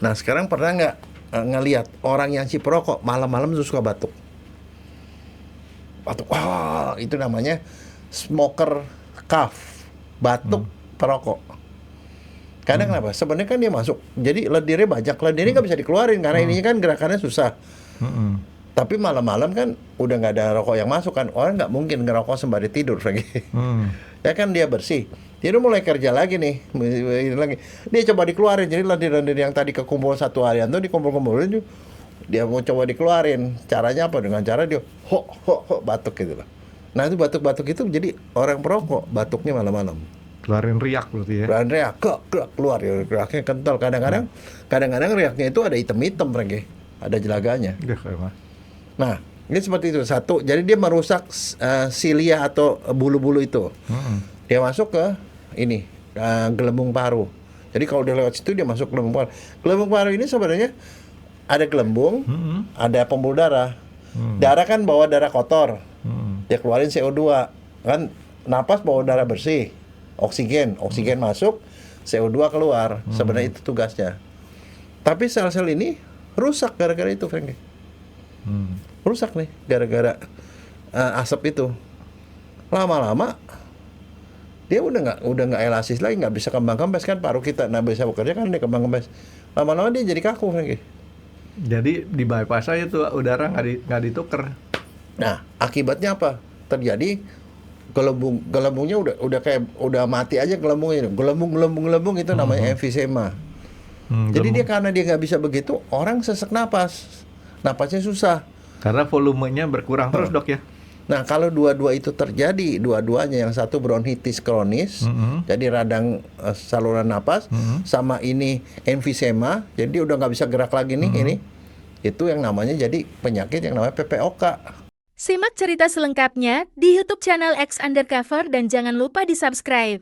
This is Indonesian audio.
Nah sekarang pernah nggak ngelihat orang yang si perokok malam-malam tuh suka batuk? Batuk, wah itu namanya smoker cough, batuk Hmm. perokok. Kadang Hmm. kenapa? Sebenarnya kan dia masuk, jadi lendirnya banyak, lendirnya nggak bisa dikeluarin karena Hmm. ininya kan gerakannya susah. Hmm. Tapi malam-malam kan udah nggak ada rokok yang masuk kan, orang nggak mungkin ngerokok sembari tidur lagi. Hmm. Ya kan dia bersih. Dia udah mulai kerja lagi nih, ini lagi. Dia coba dikeluarin, jadi lendir-lendir yang tadi kekumpul satu harian tuh dikumpul-kumpulin tuh. Dia mau coba dikeluarin. Caranya apa? Dengan cara dia ho batuk gitu loh. Nah itu batuk-batuk itu jadi orang perokok batuknya malam-malam. Keluarin riak berarti ya. Dan riak, keluar ya, riaknya kental. Kadang-kadang riaknya itu ada hitam-hitam lagi, ada jelaganya. Udah kayak mah. Nah, ini seperti itu. Satu, jadi dia merusak silia atau bulu-bulu itu. Hmm. Dia masuk ke ini, gelembung paru. Jadi kalau dia lewat situ dia masuk gelembung paru. Gelembung paru ini sebenarnya ada gelembung, Hmm. ada pembuluh darah. Hmm. Darah kan bawa darah kotor. Hmm. Dia keluarin CO2. Kan napas bawa darah bersih. Oksigen masuk, CO2 keluar. Sebenarnya itu tugasnya. Tapi sel-sel ini rusak gara-gara itu, Frankie. Hmm. Rusak nih gara-gara asap itu. Lama-lama dia udah nggak elasis lagi, nggak bisa kembang-kempes kan paru kita. Nah bisa bekerja kan dia kembang-kempes. Lama-lama dia jadi kaku lagi. Jadi di bypass aja tuh udara nggak dituker. Nah akibatnya apa? Terjadi gelembungnya udah kayak udah mati aja gelembungnya. Gelembung itu namanya emfisema. Jadi dia karena dia nggak bisa begitu, orang sesak napas, napasnya susah. Karena volumenya berkurang terus dok ya. Nah, kalau dua-dua itu terjadi, dua-duanya, yang satu bronkitis kronis, jadi radang saluran napas, sama ini emfisema, jadi dia udah nggak bisa gerak lagi nih ini, itu yang namanya jadi penyakit yang namanya PPOK. Simak cerita selengkapnya di YouTube channel X Undercover dan jangan lupa di subscribe.